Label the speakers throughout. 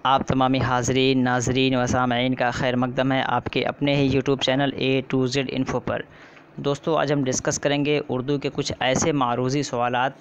Speaker 1: आप तमामी हाज़रीन नाज़रीन व सामईन का खैर मक़दम है आपके अपने ही YouTube channel A to Z info पर। दोस्तों, आज हम डिस्कस करेंगे उर्दू के कुछ ऐसे मारूज़ी सवालात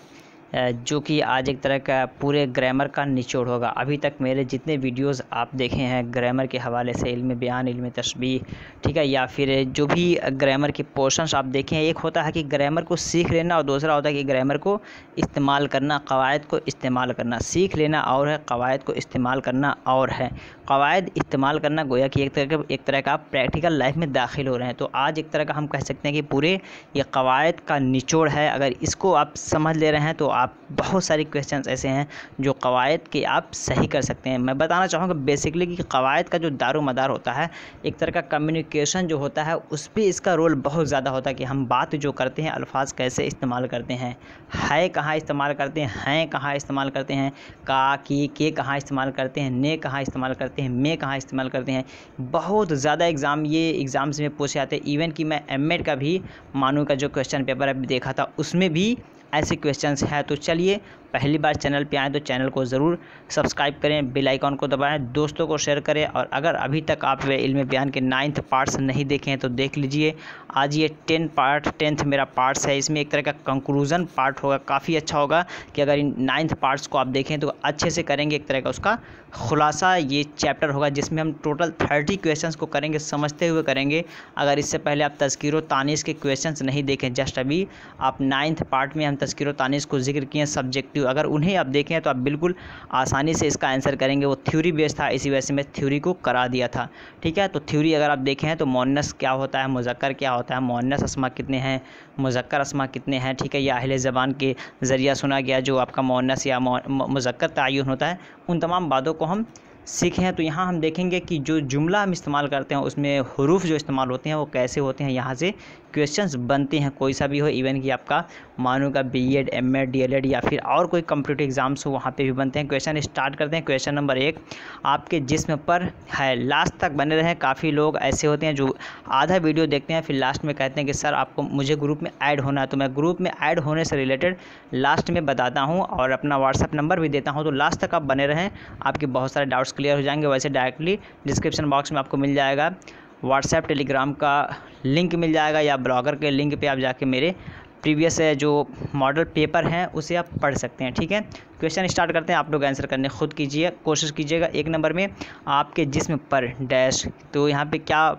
Speaker 1: जो कि आज एक तरह का पूरे ग्रामर का निचोड़ होगा। अभी तक मेरे जितने वीडियोस आप देखे हैं ग्रामर के हवाले से, इल्म बयान, इल्म तशबीह, ठीक है, या फिर जो भी ग्रामर के पोर्शंस आप देखें, एक होता है कि ग्रामर को सीख लेना और दूसरा होता है कि ग्रामर को इस्तेमाल करना, क़वायद को इस्तेमाल करना। सीख लेना और है, क़वायद को इस्तेमाल करना और है। क़वायद इस्तेमाल करना गोया कि एक तरह का आप प्रैक्टिकल लाइफ में दाखिल हो रहे हैं। तो आज एक तरह का हम कह सकते हैं कि पूरे ये क़वायद का निचोड़ है। अगर इसको आप समझ ले रहे हैं तो आप बहुत सारे क्वेश्चंस ऐसे हैं जो क़वायद के आप सही कर सकते हैं। मैं बताना चाहूँगा बेसिकली कि क़वायद का जो दारोमदार होता है, एक तरह का कम्युनिकेशन जो होता है, उस पर इसका रोल बहुत ज़्यादा होता है कि हम बात जो करते हैं, अल्फाज कैसे इस्तेमाल करते हैं, है कहाँ इस्तेमाल करते हैं कहाँ इस्तेमाल करते हैं, का, की, के कहाँ इस्तेमाल करते हैं, ने कहाँ इस्तेमाल करते हैं, में कहाँ इस्तेमाल करते हैं। बहुत ज़्यादा एग्ज़ाम्स में पूछे जाते हैं। इवन कि मैं एमएड का भी मानू का जो क्वेश्चन पेपर अभी देखा था, उसमें भी ऐसे क्वेश्चंस हैं। तो चलिए, पहली बार चैनल पे आएँ तो चैनल को ज़रूर सब्सक्राइब करें, बेल आइकॉन को दबाएं, दोस्तों को शेयर करें। और अगर अभी तक आप इल्म बयान के 9th पार्ट्स नहीं देखे हैं तो देख लीजिए। आज ये 10th मेरा पार्ट्स है। इसमें एक तरह का कंक्लूज़न पार्ट होगा, काफ़ी अच्छा होगा कि अगर इन 9th पार्ट्स को आप देखें तो अच्छे से करेंगे। एक तरह का उसका खुलासा ये चैप्टर होगा जिसमें हम टोटल 30 क्वेश्चंस को करेंगे, समझते हुए करेंगे। अगर इससे पहले आप तज़कीर व तानीस के क्वेश्चंस नहीं देखें, जस्ट अभी आप 9th पार्ट में हम तज़कीर व तानीस को जिक्र किए सब्जेक्टिव, अगर उन्हें आप देखें तो आप बिल्कुल आसानी से इसका आंसर करेंगे। वो थ्योरी बेस्ड था, इसी वजह से मैं थ्योरी को करा दिया था, ठीक है। तो थ्योरी अगर आप देखें हैं तो मुअन्नस क्या होता है, मुज़क्कर क्या होता है, मुअन्नस अस्मा कितने हैं, मुज़क्कर अस्मा कितने हैं, ठीक है। या अहले ज़बान के ज़रिया सुना गया जो आपका मुअन्नस या मुज़क्कर तय्युन होता है, उन तमाम बातों को हम सीखे हैं। तो यहाँ हम देखेंगे कि जो जुमला हम इस्तेमाल करते हैं उसमें हुरूफ जो इस्तेमाल होते हैं वो कैसे होते हैं। यहाँ से क्वेश्चंस बनते हैं, कोई सा भी हो, इवन कि आपका मानो का बीएड, एमएड, डीएलएड या फिर और कोई कम्पिटिटिव एग्ज़ाम्स हो, वहाँ पे भी बनते हैं। क्वेश्चन स्टार्ट करते हैं। क्वेश्चन नंबर 1 आपके जिस्म पर है। लास्ट तक बने रहें। काफ़ी लोग ऐसे होते हैं जो आधा वीडियो देखते हैं फिर लास्ट में कहते हैं कि सर आपको मुझे ग्रुप में ऐड होना है। तो मैं ग्रुप में ऐड होने से रिलेटेड लास्ट में बताता हूँ और अपना व्हाट्सअप नंबर भी देता हूँ। तो लास्ट तक आप बने रहें, आपके बहुत सारे डाउट्स क्लियर हो जाएंगे। वैसे डायरेक्टली डिस्क्रिप्शन बॉक्स में आपको मिल जाएगा व्हाट्सएप, टेलीग्राम का लिंक मिल जाएगा, या ब्लॉगर के लिंक पे आप जाके मेरे प्रीवियस जो मॉडल पेपर हैं उसे आप पढ़ सकते हैं, ठीक है। क्वेश्चन स्टार्ट करते हैं। आप लोग आंसर करने खुद कीजिए, कोशिश कीजिएगा। 1 नंबर में आपके जिस्म पर डैश, तो यहाँ पे क्या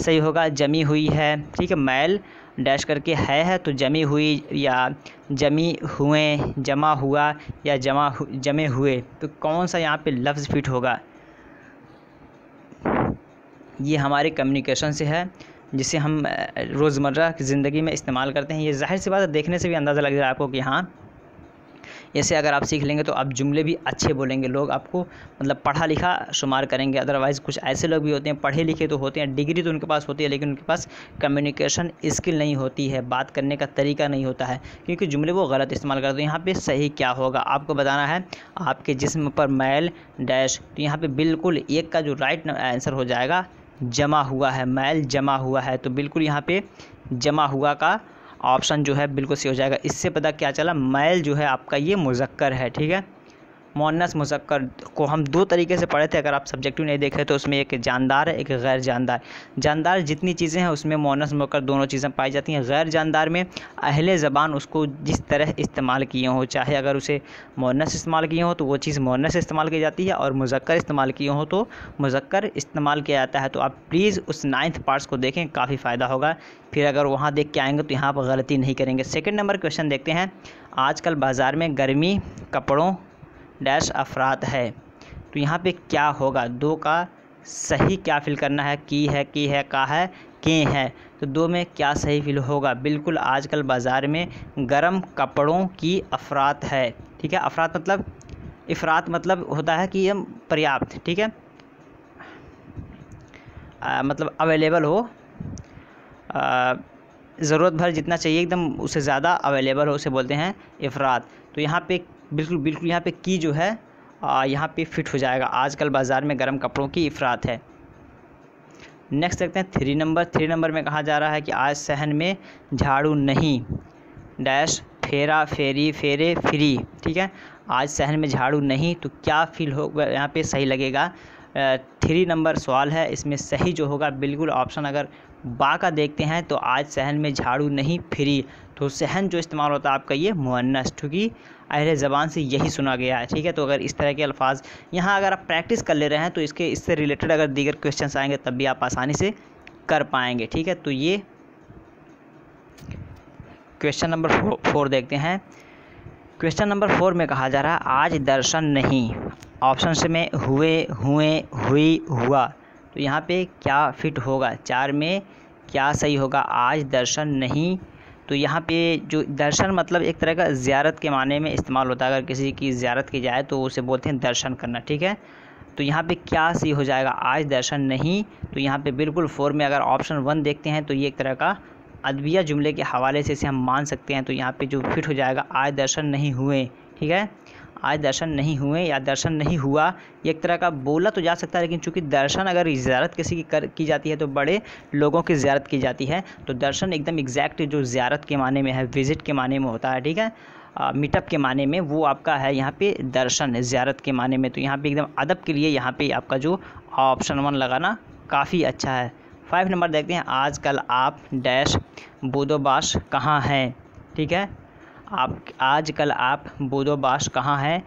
Speaker 1: सही होगा, जमी हुई है, ठीक है। मैल डैश करके है तो जमी हुई या जमी हुए, जमा हुआ या जमे हुए, तो कौन सा यहाँ पे लफ्ज़ फिट होगा। ये हमारे कम्युनिकेशन से है जिसे हम रोज़मर्रा की ज़िंदगी में इस्तेमाल करते हैं। ये ज़ाहिर सी बात है, देखने से भी अंदाज़ा लग रहा है आपको कि हाँ, ऐसे अगर आप सीख लेंगे तो आप जुमले भी अच्छे बोलेंगे, लोग आपको मतलब पढ़ा लिखा शुमार करेंगे। अदरवाइज़ कुछ ऐसे लोग भी होते हैं, पढ़े लिखे तो होते हैं, डिग्री तो उनके पास होती है, लेकिन उनके पास कम्युनिकेशन स्किल नहीं होती है, बात करने का तरीका नहीं होता है, क्योंकि जुमले वो गलत इस्तेमाल करते हैं। यहाँ पे सही क्या होगा आपको बताना है। आपके जिस्म पर मैल डैश, तो यहाँ पर बिल्कुल 1 का जो राइट आंसर हो जाएगा जमा हुआ है। मैल जमा हुआ है, तो बिल्कुल यहाँ पे जमा हुआ का ऑप्शन जो है बिल्कुल सही हो जाएगा। इससे पता क्या चला, मैल जो है आपका ये मुज़क्कर है, ठीक है। मुअन्नस मुज़क्कर को हम 2 तरीके से पढ़े थे। अगर आप सब्जेक्टिव नहीं देखे तो उसमें एक जानदार है, एक गैर जानदार। जानदार जितनी चीज़ें हैं उसमें मुअन्नस मुज़क्कर दोनों चीज़ें पाई जाती हैं। गैर जानदार में अहले ज़बान उसको जिस तरह इस्तेमाल किए हों, चाहे अगर उसे मुअन्नस इस्तेमाल किए हों तो वो चीज़ मुअन्नस इस्तेमाल की जाती है, और मुज़क्कर इस्तेमाल किए हों तो मुज़क्कर इस्तेमाल किया जाता है। तो आप प्लीज़ उस 9th पार्ट्स को देखें, काफ़ी फ़ायदा होगा। फिर अगर वहाँ देख के आएँगे तो यहाँ पर गलती नहीं करेंगे। 2nd नंबर क्वेश्चन देखते हैं। आजकल बाज़ार में गर्मी कपड़ों डैश अफराद है, तो यहाँ पे क्या होगा। 2 का सही क्या फिल करना है, की है, का है, के हैं, तो 2 में क्या सही फिल होगा। बिल्कुल आजकल बाज़ार में गर्म कपड़ों की अफराद है, ठीक है। अफराद मतलब, इफ़रात मतलब होता है कि ये पर्याप्त, ठीक है, मतलब अवेलेबल हो, ज़रूरत भर जितना चाहिए एकदम उससे ज़्यादा अवेलेबल हो, उसे बोलते हैं इफ़रात। तो यहाँ पे बिल्कुल यहाँ पे की जो है यहाँ पे फिट हो जाएगा। आजकल बाज़ार में गर्म कपड़ों की इफ़रात है। नेक्स्ट देखते हैं 3 नंबर। 3 नंबर में कहा जा रहा है कि आज सहन में झाड़ू नहीं डैश, फेरा फेरी फेरे फ्री, ठीक है। आज सहन में झाड़ू नहीं, तो क्या फील होगा यहाँ पे सही लगेगा। 3 नंबर सवाल है, इसमें सही जो होगा बिल्कुल ऑप्शन अगर बा का देखते हैं तो आज सहन में झाड़ू नहीं फ्री, तो सहन जो इस्तेमाल होता है आपका ये मुअन्नस, क्योंकि अहले ज़बान से यही सुना गया है। ठीक है, तो अगर इस तरह के अल्फाज यहाँ अगर आप प्रैक्टिस कर ले रहे हैं तो इससे रिलेटेड अगर दीगर क्वेश्चंस आएंगे तब भी आप आसानी से कर पाएंगे। ठीक है, तो ये क्वेश्चन नंबर 4 देखते हैं। क्वेश्चन नंबर 4 में कहा जा रहा है आज दर्शन नहीं, ऑप्शन से में हुए, हुए, हुई, हुआ, तो यहाँ पे क्या फिट होगा, 4 में क्या सही होगा। आज दर्शन नहीं, तो यहाँ पे जो दर्शन मतलब एक तरह का ज़ियारत के माने में इस्तेमाल होता है। अगर किसी की ज़ियारत की जाए तो उसे बोलते हैं दर्शन करना। ठीक है, तो यहाँ पे क्या सही हो जाएगा, आज दर्शन नहीं, तो यहाँ पे बिल्कुल 4 में अगर ऑप्शन 1 देखते हैं तो ये एक तरह का अदबिया जुमले के हवाले से इसे हम मान सकते हैं। तो यहाँ पे जो फिट हो जाएगा आज दर्शन नहीं हुए। ठीक है, आज दर्शन नहीं हुए या दर्शन नहीं हुआ, ये एक तरह का बोला तो जा सकता है, लेकिन चूंकि दर्शन अगर ज़ियारत किसी की जाती है तो बड़े लोगों की ज़ियारत की जाती है, तो दर्शन एकदम एग्जैक्ट जो ज़ियारत के माने में है, विज़िट के माने में होता है। ठीक है, मीटअप के माने में वो आपका है यहाँ पे दर्शन ज़ियारत के माने में। तो यहाँ पे एकदम अदब के लिए यहाँ पे आपका जो ऑप्शन 1 लगाना काफ़ी अच्छा है। 5 नंबर देखते हैं, आजकल आप डैश बूदोबाश कहाँ हैं। ठीक है, आप आजकल आप बूदोबाश कहाँ हैं,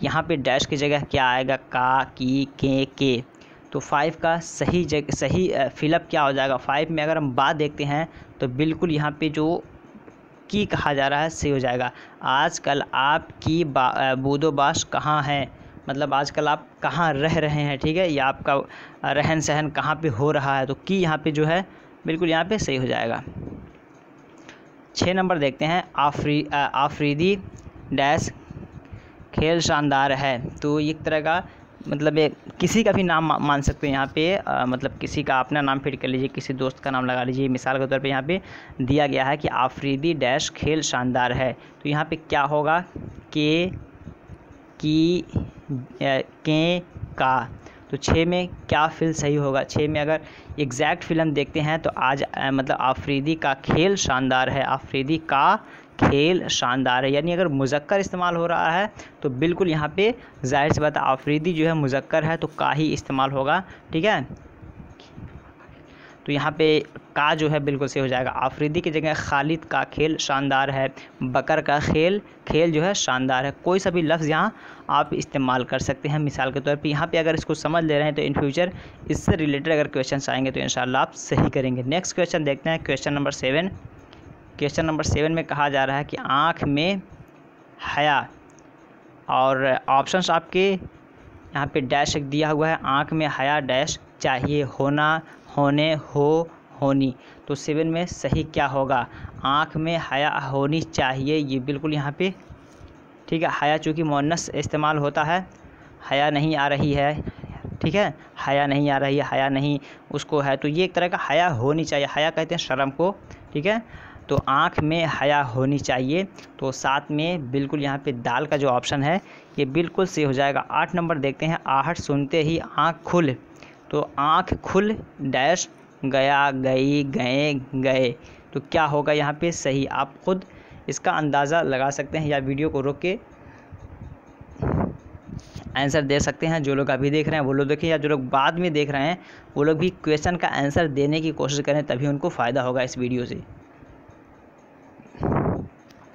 Speaker 1: यहाँ पे डैश की जगह क्या आएगा, का, की, के। तो 5 का सही फिलअप क्या हो जाएगा। 5 में अगर हम बात देखते हैं तो बिल्कुल यहाँ पे जो की कहा जा रहा है सही हो जाएगा। आजकल आप की बूदोबाश कहाँ हैं, मतलब आजकल आप कहाँ रह रहे हैं। ठीक है, या आपका रहन सहन कहाँ पे हो रहा है, तो की यहाँ पे जो है बिल्कुल यहाँ पे सही हो जाएगा। 6 नंबर देखते हैं, आफरीदी डैश खेल शानदार है, तो एक तरह का मतलब किसी का भी नाम मान सकते हैं यहाँ पे, मतलब किसी का अपना नाम फिट कर लीजिए, किसी दोस्त का नाम लगा लीजिए। मिसाल के तौर पे यहाँ पे दिया गया है कि आफरीदी डैश खेल शानदार है, तो यहाँ पे क्या होगा, के, की, के, का। तो 6 में क्या फिल सही होगा। 6 में अगर एग्जैक्ट फिल्म देखते हैं तो आज मतलब आफरीदी का खेल शानदार है, आफरीदी का खेल शानदार है, यानी अगर मुज़क्कर इस्तेमाल हो रहा है तो बिल्कुल यहाँ पे जाहिर सी बात है आफरीदी जो है मुज़क्कर है तो का ही इस्तेमाल होगा। ठीक है, तो यहाँ पे का जो है बिल्कुल सही हो जाएगा। आफरीदी की जगह खालिद का खेल शानदार है, बकर का खेल जो है शानदार है। कोई सा भी लफ्ज़ यहाँ आप इस्तेमाल कर सकते हैं। मिसाल के तौर पे यहाँ पे अगर इसको समझ ले रहे हैं तो इन फ्यूचर इससे रिलेटेड अगर क्वेश्चन आएंगे तो इंशाल्लाह आप सही करेंगे। नेक्स्ट क्वेश्चन देखते हैं, क्वेश्चन नंबर 7। क्वेश्चन नंबर 7 में कहा जा रहा है कि आँख में हया, और ऑप्शंस आपके यहाँ पे डैश दिया हुआ है, आँख में हया डैश चाहिए, होना, होने, हो, होनी। तो 7 में सही क्या होगा, आँख में हया होनी चाहिए, ये बिल्कुल यहाँ पे ठीक है। हया चूँकि मुअन्नस इस्तेमाल होता है, हया नहीं आ रही है। ठीक है, हया नहीं आ रही है, हया नहीं उसको है, तो ये एक तरह का हया होनी चाहिए। हया कहते हैं शर्म को। ठीक है, तो आँख में हया होनी चाहिए, तो 7 में बिल्कुल यहाँ पे दाल का जो ऑप्शन है ये बिल्कुल सही हो जाएगा। 8 नंबर देखते हैं, आहट सुनते ही आँख खुल, तो आँख खुल डैश गया, गई, गए, गए, तो क्या होगा यहाँ पे सही। आप खुद इसका अंदाज़ा लगा सकते हैं या वीडियो को रोक के आंसर दे सकते हैं। जो लोग अभी देख रहे हैं वो लोग देखें, या जो लोग बाद में देख रहे हैं वो लोग भी क्वेश्चन का आंसर देने की कोशिश करें, तभी उनको फ़ायदा होगा इस वीडियो से।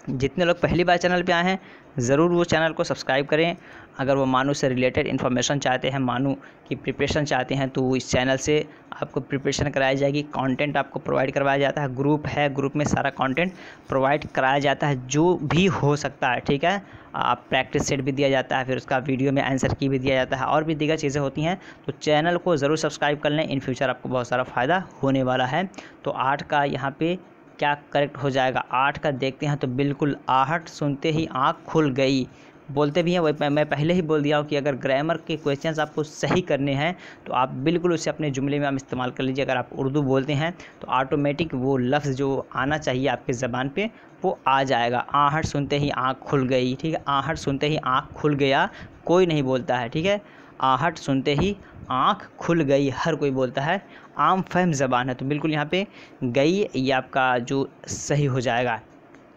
Speaker 1: जितने लोग पहली बार चैनल पे आए हैं ज़रूर वो चैनल को सब्सक्राइब करें। अगर वो मानू से रिलेटेड इन्फॉर्मेशन चाहते हैं, मानू की प्रिपरेशन चाहते हैं, तो इस चैनल से आपको प्रिपरेशन कराई जाएगी। कंटेंट आपको प्रोवाइड करवाया जाता है, ग्रुप है, ग्रुप में सारा कंटेंट प्रोवाइड कराया जाता है जो भी हो सकता है। ठीक है, आप प्रैक्टिस सेट भी दिया जाता है, फिर उसका वीडियो में आंसर की भी दिया जाता है, और भी दीगर चीज़ें होती हैं। तो चैनल को ज़रूर सब्सक्राइब कर लें, इन फ्यूचर आपको बहुत सारा फ़ायदा होने वाला है। तो 8 का यहाँ पे क्या करेक्ट हो जाएगा। 8 का देखते हैं तो बिल्कुल आहट सुनते ही आँख खुल गई, बोलते भी हैं वही। मैं पहले ही बोल दिया हूँ कि अगर ग्रामर के क्वेश्चंस आपको सही करने हैं तो आप बिल्कुल उसे अपने जुमले में आप इस्तेमाल कर लीजिए। अगर आप उर्दू बोलते हैं तो ऑटोमेटिक वो लफ्ज़ जो आना चाहिए आपके ज़बान पे वो आ जाएगा। आहट सुनते ही आँख खुल गई, ठीक है, आहट सुनते ही आँख खुल गया कोई नहीं बोलता है। ठीक है, आहट सुनते ही आँख खुल गई हर कोई बोलता है, आम फहम ज़बान है, तो बिल्कुल यहाँ पे गई ये आपका जो सही हो जाएगा।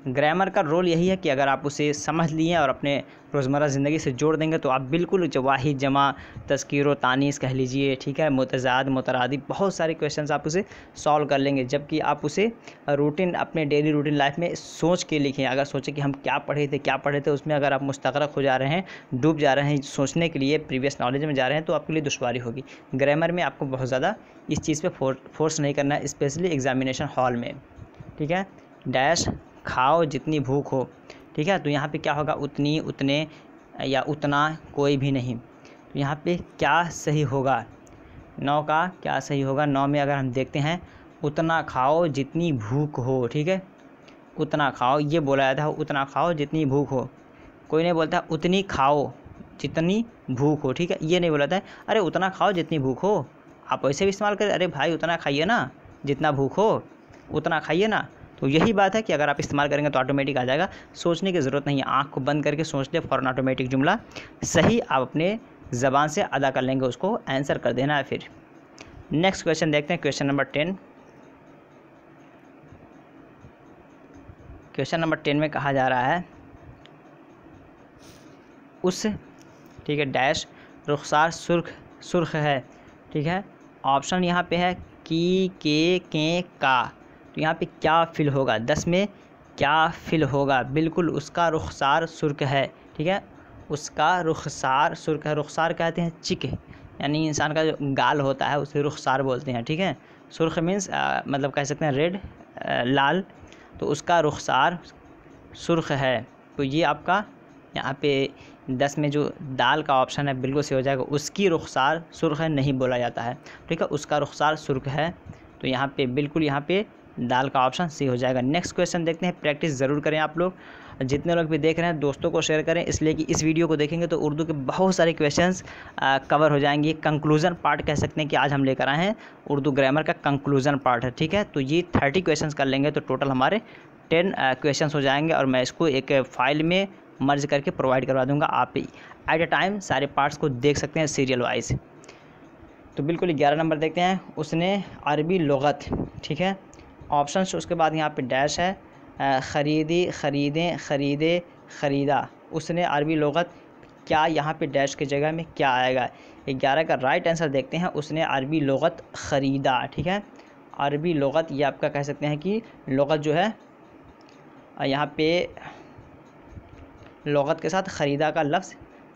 Speaker 1: ग्रामर का रोल यही है कि अगर आप उसे समझ लिए और अपने रोज़मर्रा ज़िंदगी से जोड़ देंगे तो आप बिल्कुल जवाहिद, जमा, तज़कीर व तानीस कह लीजिए, ठीक है, मुतज़ाद, मुतरादिफ, बहुत सारे क्वेश्चंस आप उसे सॉल्व कर लेंगे। जबकि आप उसे रूटीन, अपने डेली रूटीन लाइफ में सोच के लिखें। अगर सोचें कि हम क्या पढ़े थे, उसमें अगर आप मुस्तग़रक़ हो जा रहे हैं, डूब जा रहे हैं सोचने के लिए, प्रीवियस नॉलेज में जा रहे हैं, तो आपके लिए दुश्वारी होगी। ग्रामर में आपको बहुत ज़्यादा इस चीज़ पे फोर्स नहीं करना है, स्पेशली एग्जामिनेशन हॉल में, ठीक है। डैश खाओ जितनी भूख हो, ठीक है। तो यहाँ पे क्या होगा, उतनी, उतने या उतना, कोई भी नहीं। तो यहाँ पे क्या सही होगा, 9 का क्या सही होगा। 9 में अगर हम देखते हैं, उतना खाओ जितनी भूख हो, ठीक है। उतना खाओ ये बोला जाता है, उतना खाओ जितनी भूख हो। कोई नहीं बोलता उतनी खाओ जितनी भूख हो, ठीक है। ये नहीं बोला था अरे उतना खाओ जितनी भूख हो। आप वैसे भी इस्तेमाल करें, अरे भाई उतना खाइए ना जितना भूख हो, उतना खाइए ना। तो यही बात है कि अगर आप इस्तेमाल करेंगे तो ऑटोमेटिक आ जाएगा, सोचने की ज़रूरत नहीं है। आँख को बंद करके सोच ले, फ़ौरन ऑटोमेटिक जुमला सही आप अपने ज़बान से अदा कर लेंगे, उसको आंसर कर देना है। फिर नेक्स्ट क्वेश्चन देखते हैं, क्वेश्चन नंबर 10। क्वेश्चन नंबर 10 में कहा जा रहा है उस, ठीक है, डैश रुखसार सुर्ख है, ठीक है। ऑप्शन यहाँ पे है की, के, का। तो यहाँ पे क्या फिल होगा, 10 में क्या फिल होगा, बिल्कुल उसका रुखसार सुर्ख है, ठीक है। उसका रुखसार सुर्ख है। रुखसार कहते हैं चिक, यानी इंसान का जो गाल होता है उसे रुखसार बोलते हैं, ठीक है। सुर्ख मीन्स मतलब कह सकते हैं रेड, लाल। तो उसका रुखसार सुर्ख है। तो ये आपका यहाँ पे 10 में जो दाल का ऑप्शन है बिल्कुल सही हो जाएगा। उसकी रुखसार सुर्ख है नहीं बोला जाता है, ठीक है, उसका रुखसार सुर्ख है। तो यहाँ पे बिल्कुल यहाँ पे दाल का ऑप्शन सी हो जाएगा। नेक्स्ट क्वेश्चन देखते हैं। प्रैक्टिस ज़रूर करें आप लोग, जितने लोग भी देख रहे हैं दोस्तों को शेयर करें, इसलिए कि इस वीडियो को देखेंगे तो उर्दू के बहुत सारे क्वेश्चंस कवर हो जाएंगे। कंक्लूज़न पार्ट कह सकते हैं कि आज हम लेकर आए हैं उर्दू ग्रामर का कंक्लूज़न पार्ट है, ठीक है। तो ये 30 क्वेश्चन कर लेंगे तो टोटल हमारे 10 क्वेश्चन हो जाएंगे और मैं इसको एक फाइल में मर्ज करके प्रोवाइड करवा दूंगा। आप एट अ टाइम सारे पार्ट्स को देख सकते हैं सीरियल वाइज। तो बिल्कुल 11 नंबर देखते हैं। उसने अरबी लुगत, ठीक है। ऑप्शन उसके बाद यहाँ पे डैश है, ख़रीदी, ख़रीदें, ख़रीदे, ख़रीदा। उसने अरबी लुगत, क्या यहाँ पे डैश की जगह में क्या आएगा। 11 का राइट आंसर देखते हैं, उसने अरबी लुगत ख़रीदा, ठीक है। अरबी लुगत ये आपका कह सकते हैं कि लुगत जो है यहाँ पे लुगत के साथ ख़रीदा का लफ्ज़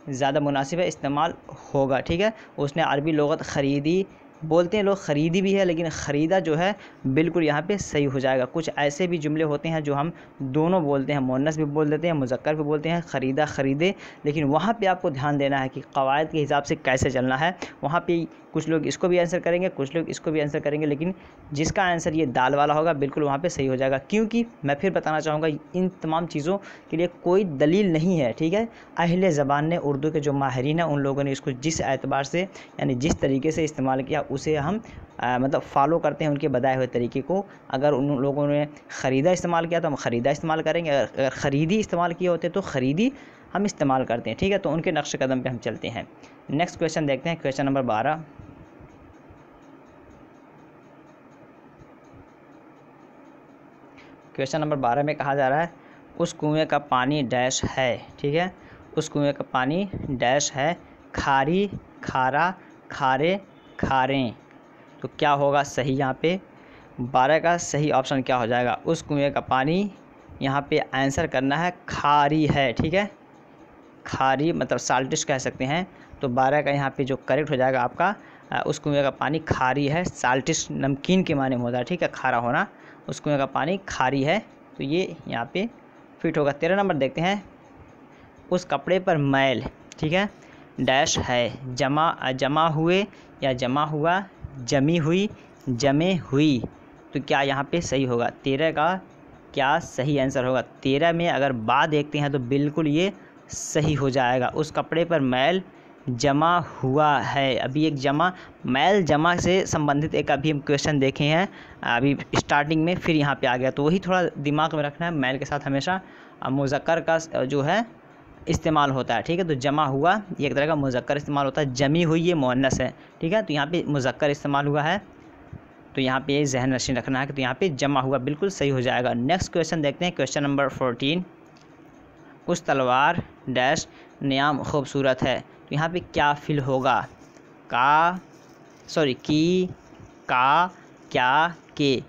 Speaker 1: ज़्यादा मुनासिब है, इस्तेमाल होगा, ठीक है। उसने अरबी लुगत ख़रीदी, बोलते हैं लोग ख़रीदी भी है, लेकिन ख़रीदा जो है बिल्कुल यहाँ पे सही हो जाएगा। कुछ ऐसे भी जुमले होते हैं जो हम दोनों बोलते हैं, मुअन्नस भी बोल देते हैं, मुज़क्कर भी बोलते हैं, ख़रीदा, ख़रीदे, लेकिन वहाँ पे आपको ध्यान देना है कि क़वायद के हिसाब से कैसे चलना है। वहाँ पे कुछ लोग इसको भी आंसर करेंगे, कुछ लोग इसको भी आंसर करेंगे, लेकिन जिसका आंसर ये दाल वाला होगा बिल्कुल वहाँ पे सही हो जाएगा। क्योंकि मैं फिर बताना चाहूँगा इन तमाम चीज़ों के लिए कोई दलील नहीं है, ठीक है। अहले ज़बान ने, उर्दू के जो माहिरीन हैं, उन लोगों ने इसको जिस एतबार से यानी जिस तरीके से इस्तेमाल किया उसे हम मतलब फ़ॉलो करते हैं, उनके बताए हुए तरीके को। अगर उन लोगों ने ख़रीदा इस्तेमाल किया तो हम ख़रीदा इस्तेमाल करेंगे, अगर ख़रीदी इस्तेमाल किए होते तो ख़रीदी हम इस्तेमाल करते हैं, ठीक है। तो उनके नक्श कदम पे हम चलते हैं। नेक्स्ट क्वेश्चन देखते हैं, क्वेश्चन नंबर 12। क्वेश्चन नंबर 12 में कहा जा रहा है उस कुएं का पानी डैश है, ठीक है। उस कुएं का पानी डैश है, खारी, खारा, खारे, खारें। तो क्या होगा सही यहाँ पे, 12 का सही ऑप्शन क्या हो जाएगा। उस कुएं का पानी, यहाँ पे आंसर करना है खारी है, ठीक है। खारी मतलब साल्टिश कह सकते हैं। तो 12 का यहाँ पे जो करेक्ट हो जाएगा आपका, उस कुएं का पानी खारी है, साल्टिश नमकीन के माने में होता है, ठीक है, खारा होना। उस कुएं का पानी खारी है, तो ये यहाँ पे फिट होगा। 13 नंबर देखते हैं। उस कपड़े पर मैल, ठीक है, डैश है, जमा हुए या जमा हुआ, जमी हुई, जमे हुई। तो क्या यहाँ पे सही होगा। 13 का क्या सही आंसर होगा। 13 में अगर बा देखते हैं तो बिल्कुल ये सही हो जाएगा। उस कपड़े पर मैल जमा हुआ है। अभी एक जमा, मैल जमा से संबंधित एक अभी हम क्वेश्चन देखे हैं अभी स्टार्टिंग में, फिर यहाँ पे आ गया, तो वही थोड़ा दिमाग में रखना है। मैल के साथ हमेशा मुज़क्कर का जो है इस्तेमाल होता है, ठीक है। तो जमा हुआ ये एक तरह का मुज़क्कर इस्तेमाल होता है, जमी हुई ये मुअन्नस है, ठीक है। तो यहाँ पे मुज़क्कर इस्तेमाल हुआ है। तो यहाँ पे ये जहन नशीन रखना है कि तो यहाँ पे जमा हुआ बिल्कुल सही हो जाएगा। नेक्स्ट क्वेश्चन देखते हैं, क्वेश्चन नंबर 14। उस तलवार डैश नियाम खूबसूरत है, तो यहाँ पे क्या फिल होगा? की, का, क्या, के।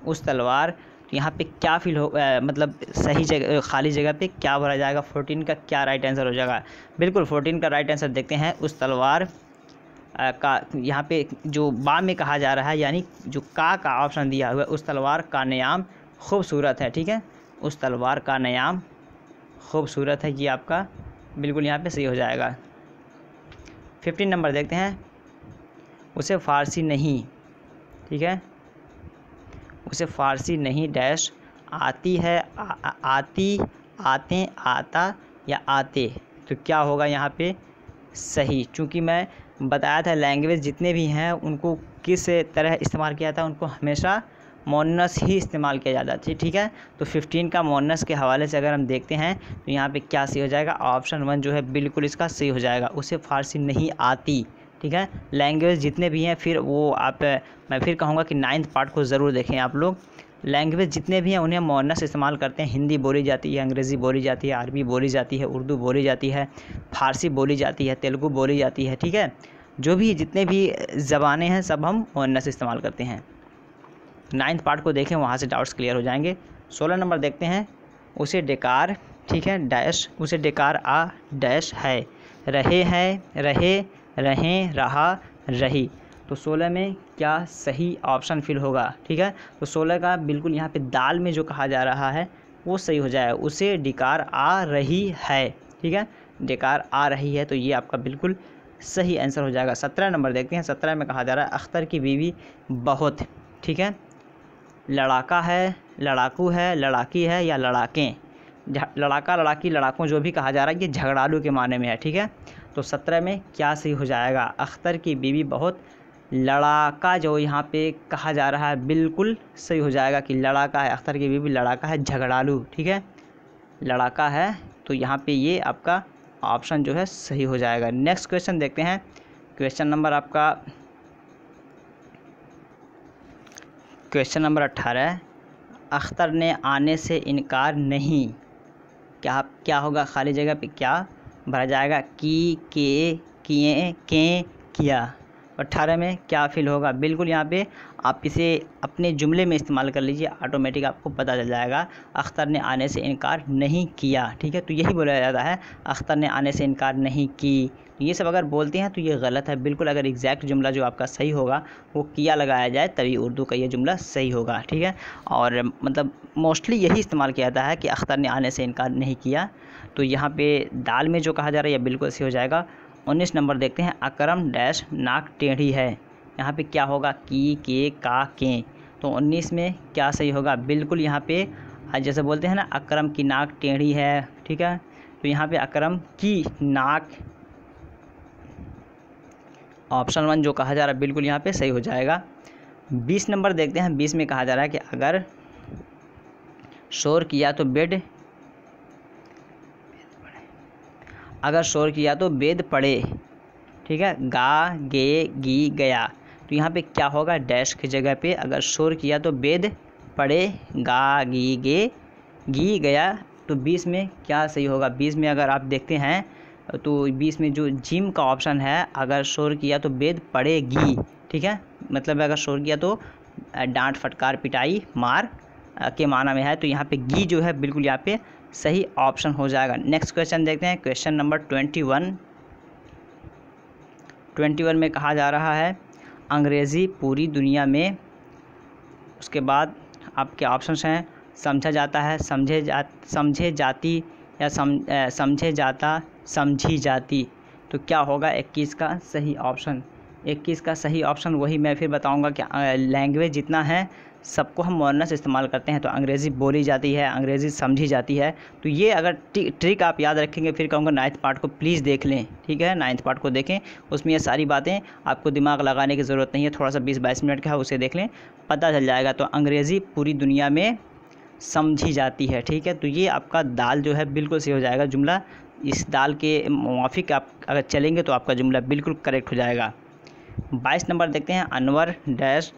Speaker 1: उस तलवार, तो यहाँ पे क्या फिल हो मतलब सही जगह खाली जगह पे क्या भरा जाएगा? 14 का क्या राइट आंसर हो जाएगा? बिल्कुल 14 का राइट आंसर देखते हैं। उस तलवार का यहाँ पे जो बा में कहा जा रहा है, यानी जो का ऑप्शन दिया हुआ है, उस तलवार का नियाम खूबसूरत है। ठीक है, उस तलवार का नियाम खूबसूरत है, ये आपका बिल्कुल यहाँ पे सही हो जाएगा। 15 नंबर देखते हैं। उसे फ़ारसी नहीं, ठीक है, उसे फ़ारसी नहीं डैश आती है, आती, आते, आता या आते। तो क्या होगा यहाँ पे सही? चूँकि मैं बताया था लैंग्वेज जितने भी हैं उनको किस तरह इस्तेमाल किया था, उनको हमेशा मोनस ही इस्तेमाल किया जाता है। ठीक है, तो 15 का मोनस के हवाले से अगर हम देखते हैं तो यहाँ पे क्या सही हो जाएगा? ऑप्शन 1 जो है बिल्कुल इसका सही हो जाएगा। उसे फ़ारसी नहीं आती। ठीक है, लैंग्वेज जितने भी हैं, फिर वो आप मैं फिर कहूँगा कि 9th पार्ट को ज़रूर देखें आप लोग। लैंग्वेज जितने भी हैं उन्हें मोनस इस्तेमाल करते हैं। हिंदी बोली जाती है, अंग्रेज़ी बोली जाती है, अरबी बोली जाती है, उर्दू बोली जाती है, फ़ारसी बोली जाती है, तेलुगु बोली जाती है। ठीक है, जो भी जितने भी ज़बानें हैं सब हम मोनस इस्तेमाल करते हैं। 9th पार्ट को देखें, वहाँ से डाउट्स क्लियर हो जाएंगे। 16 नंबर देखते हैं। उसे डेकार, ठीक है, डैश, उसे डेकार आ डैश है, रहे हैं, रहे, रहें, रहा, रही। तो 16 में क्या सही ऑप्शन फिल होगा? ठीक है, तो 16 का बिल्कुल यहाँ पे दाल में जो कहा जा रहा है वो सही हो जाएगा। उसे डेकार आ रही है। ठीक है, डेकार आ रही है, तो ये आपका बिल्कुल सही आंसर हो जाएगा। 17 नंबर देखते हैं। 17 में कहा जा रहा है अख्तर की बीवी बहुत, ठीक है, लड़ाका है, लड़ाकू है, लड़ाकी है या लड़ाकें। लड़ाका, लड़ाकी, लड़ाकों जो भी कहा जा रहा है ये झगड़ालू के माने में है। ठीक है, तो 17 में क्या सही हो जाएगा? अख्तर की बीवी बहुत लड़ाका जो यहाँ पे कहा जा रहा है बिल्कुल सही हो जाएगा कि लड़ाका है, अख्तर की बीवी लड़ाका है, झगड़ालू। ठीक है, लड़ाका है, तो यहाँ पे ये आपका ऑप्शन जो है सही हो जाएगा। नेक्स्ट क्वेश्चन देखते हैं, क्वेश्चन नंबर आपका क्वेश्चन नंबर 18। अख्तर ने आने से इनकार नहीं, क्या होगा? खाली जगह पे क्या भरा जाएगा? की, के, किए, के, किया। 18 में क्या फिल होगा? बिल्कुल यहाँ पे आप इसे अपने जुमले में इस्तेमाल कर लीजिए, ऑटोमेटिक आपको पता चल जाएगा। अख्तर ने आने से इनकार नहीं किया। ठीक है, तो यही बोला जाता है, अख्तर ने आने से इनकार नहीं की। ये सब अगर बोलते हैं तो ये गलत है बिल्कुल। अगर एग्जैक्ट जुमला जो आपका सही होगा वो किया लगाया जाए तभी उर्दू का ये जुमला सही होगा। ठीक है, और मतलब मोस्टली यही इस्तेमाल किया जाता है कि अख्तर ने आने से इनकार नहीं किया। तो यहाँ पे दाल में जो कहा जा रहा है ये बिल्कुल सही हो जाएगा। 19 नंबर देखते हैं। अकरम डैश नाक टेढ़ी है, यहाँ पे क्या होगा? की, के, का, के। तो 19 में क्या सही होगा? बिल्कुल यहाँ पे जैसे बोलते हैं ना, अकरम की नाक टेढ़ी है। ठीक है, तो यहाँ पे अकरम की नाक, ऑप्शन 1 जो कहा जा रहा है बिल्कुल यहाँ पे सही हो जाएगा। 20 नंबर देखते हैं। 20 में कहा जा रहा है कि अगर शोर किया तो बेद, अगर शोर किया तो बेद पड़े। ठीक है, गा, गे, गी, गया। तो यहाँ पे क्या होगा? डैश की जगह पे अगर शोर किया तो बेद पड़े, गा, गी, गे, गी, गया। तो 20 में क्या सही होगा? 20 में अगर आप देखते हैं तो 20 में जो जिम का ऑप्शन है, अगर शोर किया तो बेद पड़ेगी। ठीक है, मतलब अगर शोर किया तो डांट, फटकार, पिटाई, मार के माना में है। तो यहाँ पे गी जो है बिल्कुल यहाँ पे सही ऑप्शन हो जाएगा। नेक्स्ट क्वेश्चन देखते हैं, क्वेश्चन नंबर 21। 21 में कहा जा रहा है अंग्रेज़ी पूरी दुनिया में, उसके बाद आपके ऑप्शंस हैं समझा जाता है, समझे जाती या समझे जाता, समझी जाती। तो क्या होगा 21 का सही ऑप्शन? 21 का सही ऑप्शन वही मैं फिर बताऊंगा कि लैंग्वेज जितना है सबको हम मोनस इस्तेमाल करते हैं। तो अंग्रेज़ी बोली जाती है, अंग्रेज़ी समझी जाती है। तो ये अगर ट्रिक आप याद रखेंगे, फिर कहूँगा 9th पार्ट को प्लीज़ देख लें। ठीक है, 9th पार्ट को देखें, उसमें ये सारी बातें आपको दिमाग लगाने की ज़रूरत नहीं है। थोड़ा सा 20-22 मिनट का है, उसे देख लें, पता चल जाएगा। तो अंग्रेज़ी पूरी दुनिया में समझी जाती है। ठीक है, तो ये आपका दाल जो है बिल्कुल सही हो जाएगा जुमला। इस दाल के मुवाफिक आप अगर चलेंगे तो आपका जुमला बिल्कुल करेक्ट हो जाएगा। 22 नंबर देखते हैं। अनवर डैश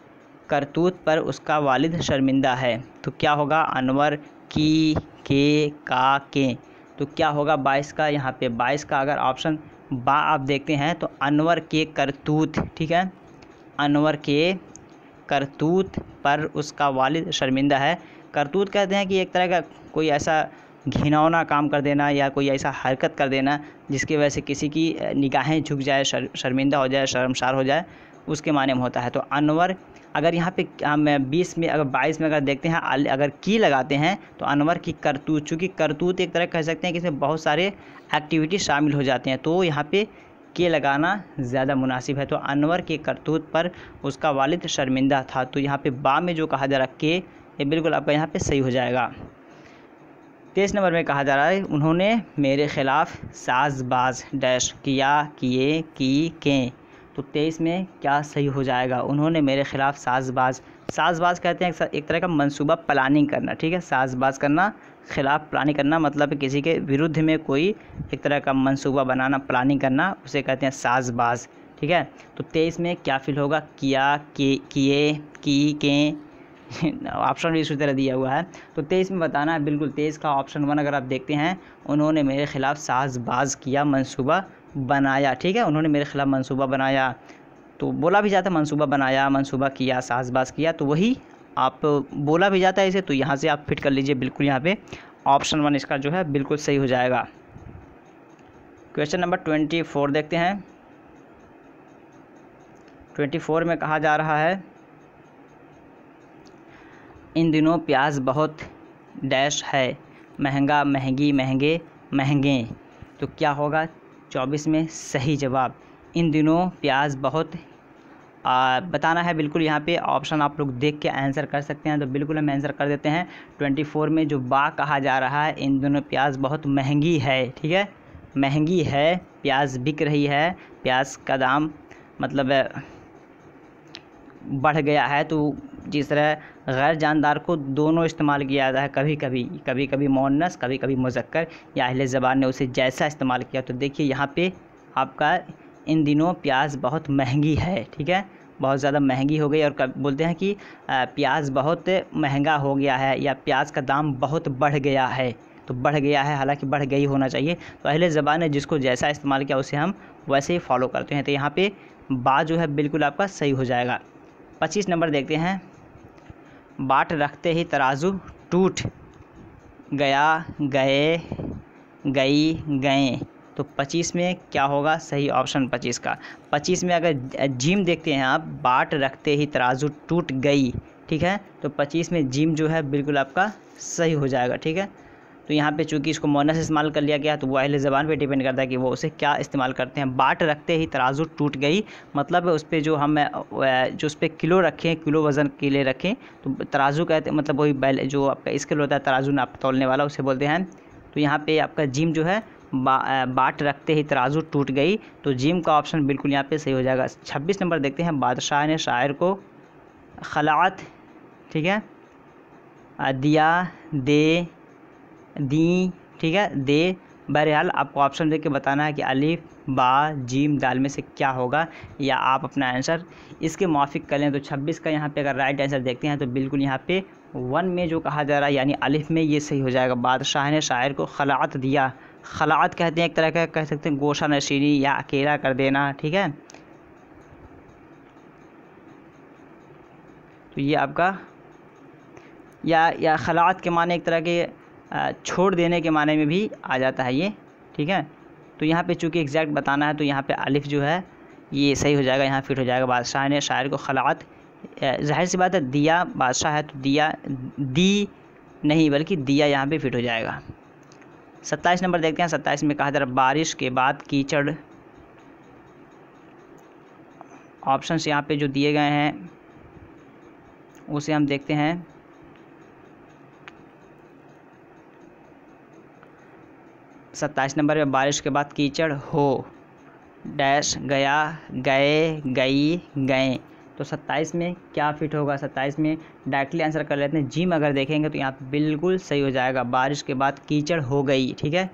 Speaker 1: करतूत पर उसका वालिद शर्मिंदा है। तो क्या होगा? अनवर की, के, का, के। तो क्या होगा 22 का? यहाँ पे 22 का अगर ऑप्शन बा आप देखते हैं तो अनवर के करतूत, ठीक है, अनवर के करतूत पर उसका वालिद शर्मिंदा है। करतूत कहते हैं कि एक तरह का कोई ऐसा घिनौना काम कर देना या कोई ऐसा हरकत कर देना जिसकी वजह से किसी की निगाहें झुक जाए, शर्मिंदा हो जाए, शर्मसार हो जाए, उसके माने में होता है। तो अनवर अगर यहाँ पे हम 20 में अगर 22 में अगर देखते हैं अगर की लगाते हैं तो अनवर की करतूत, चूँकि करतूत एक तरह कह सकते हैं कि इसमें बहुत सारे एक्टिविटी शामिल हो जाते हैं, तो यहाँ पे के लगाना ज़्यादा मुनासिब है। तो अनवर के करतूत पर उसका वालिद शर्मिंदा था। तो यहाँ पे बा में जो कहा जा रहा के, ये बिल्कुल आपका यहाँ पे सही हो जाएगा। 23 नंबर में कहा जा रहा है उन्होंने मेरे ख़िलाफ़ साज़बाज़ डैश किया, किए, की, के। तो 23 में क्या सही हो जाएगा? उन्होंने मेरे ख़िलाफ़ साज़बाज़ कहते हैं एक तरह का मंसूबा प्लानिंग करना, ठीक है। साज़बाज़ करना, ख़िलाफ़ प्लानिंग करना मतलब किसी के विरुद्ध में कोई एक तरह का मंसूबा बनाना, प्लानिंग करना, उसे कहते हैं साज़बाज़, ठीक है। तो 23 में क्या फिल होगा? किया, किए, की, के। ऑप्शन भी इसी तरह दिया हुआ है। तो 23 में बताना है बिल्कुल 23 का ऑप्शन 1 अगर आप देखते हैं, उन्होंने मेरे ख़िलाफ़ साज़बाज़ किया, मंसूबा बनाया, ठीक है। उन्होंने मेरे ख़िलाफ़ मंसूबा बनाया, तो बोला भी जाता है मंसूबा बनाया, मंसूबा किया, साज़बाज़ किया, तो वही आप बोला भी जाता है इसे। तो यहाँ से आप फिट कर लीजिए बिल्कुल, यहाँ पे ऑप्शन 1 इसका जो है बिल्कुल सही हो जाएगा। क्वेश्चन नंबर 24 देखते हैं। 24 में कहा जा रहा है इन दिनों प्याज बहुत डैश है, महंगा, महंगी, महंगे, महंगे। तो क्या होगा 24 में सही जवाब? इन दिनों प्याज बहुत बताना है बिल्कुल। यहाँ पे ऑप्शन आप लोग देख के आंसर कर सकते हैं, तो बिल्कुल हम आंसर कर देते हैं। 24 में जो बा कहा जा रहा है, इन दिनों प्याज बहुत महंगी है, ठीक है, महंगी है, प्याज बिक रही है, प्याज का दाम मतलब बढ़ गया है। तो जिस तरह गैर जानदार को दोनों इस्तेमाल किया जाता है, कभी कभी मुअन्नस, कभी कभी मुज़क्कर, या अहले ज़बान ने उसे जैसा इस्तेमाल किया। तो देखिए यहाँ पे आपका इन दिनों प्याज बहुत महंगी है, ठीक है, बहुत ज़्यादा महंगी हो गई। और कब बोलते हैं कि प्याज बहुत महंगा हो गया है या प्याज का दाम बहुत बढ़ गया है, तो बढ़ गया है, हालांकि बढ़ गई होना चाहिए। तो अहले ज़बान ने जिसको जैसा इस्तेमाल किया उसे हम वैसे ही फॉलो करते हैं। तो यहाँ पे बा जो है बिल्कुल आपका सही हो जाएगा। 25 नंबर देखते हैं। बाट रखते ही तराजू टूट गया, गए, गई, गए। तो 25 में क्या होगा सही ऑप्शन? 25 का 25 में अगर जिम देखते हैं आप, बाट रखते ही तराजू टूट गई, ठीक है, तो 25 में जिम जो है बिल्कुल आपका सही हो जाएगा, ठीक है। तो यहाँ पे चूँकि इसको मुअन्नस इस्तेमाल कर लिया गया, तो वो अहले ज़बान पे डिपेंड करता है कि वो उसे क्या इस्तेमाल करते हैं। बाट रखते ही तराजू टूट गई मतलब उस पर जो हम जो उस पर किलो रखें, किलो वज़न के लिए रखें, तो तराजू कहते हैं, मतलब वही बैल जो आपका स्केल होता है, तराजू नाप तौलने वाला, उसे बोलते हैं। तो यहाँ पे आपका जिम जो है बाट रखते ही तराजू टूट गई, तो जिम का ऑप्शन बिल्कुल यहाँ पे सही हो जाएगा। 26 नंबर देखते हैं। बादशाह ने शायर को खलाअत, ठीक है, दिया, दे, दी, ठीक है, दे। बहरहाल आपको ऑप्शन देख के बताना है कि अलिफ, बा, जीम, दाल में से क्या होगा, या आप अपना आंसर इसके मुआफिक कर लें। तो 26 का यहाँ पे अगर राइट आंसर देखते हैं तो बिल्कुल यहाँ पे 1 में जो कहा जा रहा है यानी अलिफ में, ये सही हो जाएगा। बादशाह ने शायर को खलाअत दिया, खलाअत कहते हैं एक तरह का कह सकते हैं गोशा नशीनी या अकेला कर देना, ठीक है। तो ये आपका या खलाअत के माने एक तरह के छोड़ देने के माने में भी आ जाता है ये, ठीक है। तो यहाँ पे चूँकि एग्जैक्ट बताना है तो यहाँ पे अलिफ जो है ये सही हो जाएगा, यहाँ फिट हो जाएगा। बादशाह ने शायर को खलाअत, जाहिर सी बात है दिया, बादशाह है तो दिया, दी नहीं बल्कि दिया, यहाँ पे फिट हो जाएगा। 27 नंबर देखते हैं। 27 में कहा जा रहा बारिश के बाद कीचड़। ऑप्शंस यहाँ पे जो दिए गए हैं उसे हम देखते हैं। सत्ताईस नंबर में बारिश के बाद कीचड़ हो, डैश, गया, गए, गई, गए। तो 27 में क्या फिट होगा? 27 में डायरेक्टली आंसर कर लेते हैं। जिम अगर देखेंगे तो यहाँ बिल्कुल सही हो जाएगा। बारिश के बाद कीचड़ हो गई, ठीक है,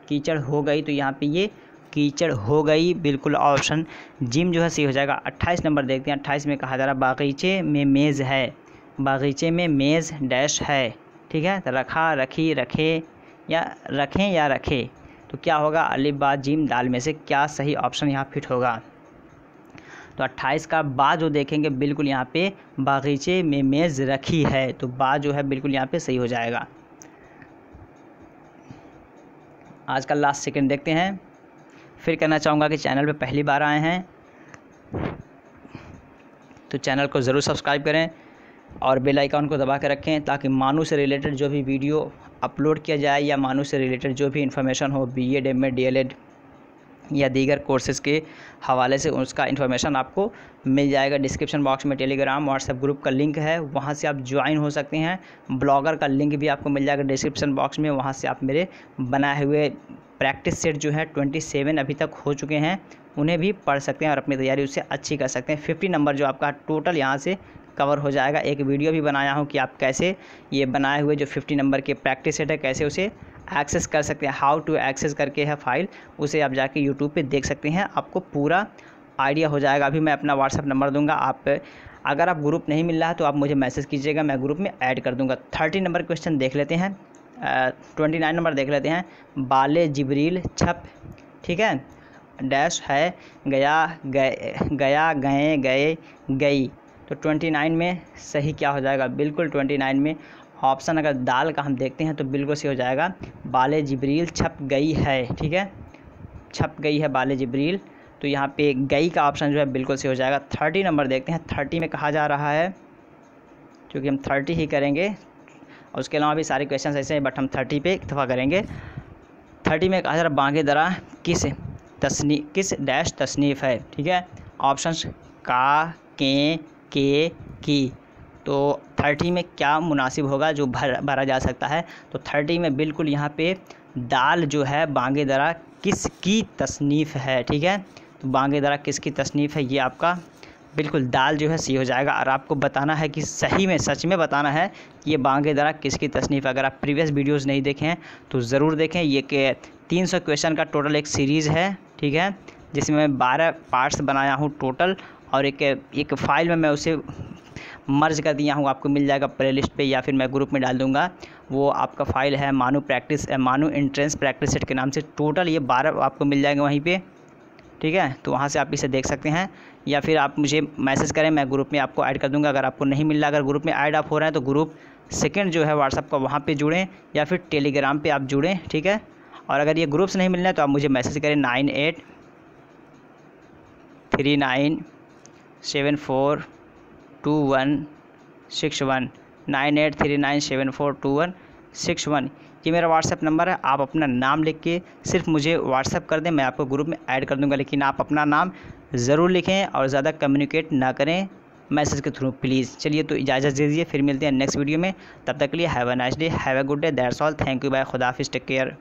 Speaker 1: कीचड़ हो गई, तो यहाँ पे ये कीचड़ हो गई, बिल्कुल ऑप्शन जिम जो है सही हो जाएगा। 28 नंबर देखते हैं। 28 में कहा जा रहा बागीचे में मेज़ है, बागीचे में मेज़ डैश है, ठीक है। तो रखा, रखी, रखे या रखें या रखे, तो क्या होगा, अलिफ बा जिम दाल में से क्या सही ऑप्शन यहाँ फिट होगा। तो 28 का बा जो देखेंगे बिल्कुल यहाँ पे बागीचे में मेज़ रखी है, तो बा जो है बिल्कुल यहाँ पे सही हो जाएगा। आज का लास्ट सेकंड देखते हैं। फिर कहना चाहूँगा कि चैनल पे पहली बार आए हैं तो चैनल को ज़रूर सब्सक्राइब करें और बेल आइकन को दबा के रखें, ताकि मानू से रिलेटेड जो भी वीडियो अपलोड किया जाए या मानू से रिलेटेड जो भी इन्फॉर्मेशन हो, बीएड, एमएड, डीएलएड या दीगर कोर्सेज़ के हवाले से, उसका इन्फॉर्मेशन आपको मिल जाएगा। डिस्क्रिप्शन बॉक्स में टेलीग्राम व्हाट्सएप ग्रुप का लिंक है, वहाँ से आप ज्वाइन हो सकते हैं। ब्लॉगर का लिंक भी आपको मिल जाएगा डिस्क्रिप्शन बॉक्स में, वहाँ से आप मेरे बनाए हुए प्रैक्टिस सेट जो है 27 अभी तक हो चुके हैं, उन्हें भी पढ़ सकते हैं और अपनी तैयारी उससे अच्छी कर सकते हैं। 50 नंबर जो आपका टोटल यहाँ से कवर हो जाएगा। एक वीडियो भी बनाया हूँ कि आप कैसे ये बनाए हुए जो 50 नंबर के प्रैक्टिस सेट है कैसे उसे एक्सेस कर सकते हैं, हाउ टू एक्सेस करके है फाइल, उसे आप जाके यूट्यूब पे देख सकते हैं, आपको पूरा आइडिया हो जाएगा। अभी मैं अपना व्हाट्सअप नंबर दूंगा, आप अगर आप ग्रुप नहीं मिल रहा है तो आप मुझे मैसेज कीजिएगा, मैं ग्रुप में ऐड कर दूंगा। 30 नंबर क्वेश्चन देख लेते हैं। 29 नंबर देख लेते हैं। बाले जिब्रील छप, ठीक है, डैश है गया, गया, गए, गए, गई, तो 29 में सही क्या हो जाएगा, बिल्कुल 29 में ऑप्शन अगर दाल का हम देखते हैं तो बिल्कुल सही हो जाएगा, बाले जिब्रील छप गई है, ठीक है, छप गई है बाले जिब्रील, तो यहाँ पे गई का ऑप्शन जो है बिल्कुल सही हो जाएगा। 30 नंबर देखते हैं। 30 में कहा जा रहा है, क्योंकि हम 30 ही करेंगे और उसके अलावा भी सारे क्वेश्चन ऐसे हैं, बट हम 30 पे इत्तेफाक करेंगे। 30 में कहा जा रहा बांगे दरा किस डैश तसनीफ़ है, ठीक है, ऑप्शंस का, के, की, तो 30 में क्या मुनासिब होगा जो भरा जा सकता है, तो 30 में बिल्कुल यहाँ पे दाल जो है बांगे दरा किसकी तसनीफ़ है, ठीक है, तो बांगे दरा किसकी तसनीफ़ है, ये आपका बिल्कुल दाल जो है सही हो जाएगा। और आपको बताना है कि सही में सच में बताना है कि ये बांगे दरा किसकी तसनीफ़ है। अगर आप प्रीवियस वीडियोज़ नहीं देखें हैं तो ज़रूर देखें। ये के 300 क्वेश्चन का टोटल एक सीरीज़ है, ठीक है, जिसमें मैं 12 पार्ट्स बनाया हूँ टोटल, और एक फ़ाइल में मैं उसे मर्ज कर दिया हूँ, आपको मिल जाएगा प्लेलिस्ट पे या फिर मैं ग्रुप में डाल दूँगा। वो आपका फ़ाइल है मानू एंट्रेंस प्रैक्टिस सेट के नाम से, टोटल ये 12 आपको मिल जाएंगे वहीं पे, ठीक है, तो वहाँ से आप इसे देख सकते हैं या फिर आप मुझे मैसेज करें, मैं ग्रुप में आपको ऐड कर दूँगा। अगर आपको नहीं मिल रहा, अगर ग्रुप में ऐड आप हो रहे हैं तो ग्रुप सेकंड जो है व्हाट्सअप का वहाँ पे जुड़ें या फिर टेलीग्राम पे आप जुड़ें, ठीक है। और अगर ये ग्रुप्स नहीं मिल रहे हैं तो आप मुझे मैसेज करें 9839742161 9839742161, ये मेरा व्हाट्सएप नंबर है। आप अपना नाम लिख के सिर्फ मुझे व्हाट्सएप कर दें, मैं आपको ग्रुप में ऐड कर दूंगा, लेकिन आप अपना नाम ज़रूर लिखें और ज़्यादा कम्युनिकेट ना करें मैसेज के थ्रू प्लीज़। चलिए तो इजाज़त दीजिए, फिर मिलते हैं नेक्स्ट वीडियो में, तब तक के लिए have a nice day, have a good day, that's all, thank you, bye, खुदा हाफिज़, टेक केयर।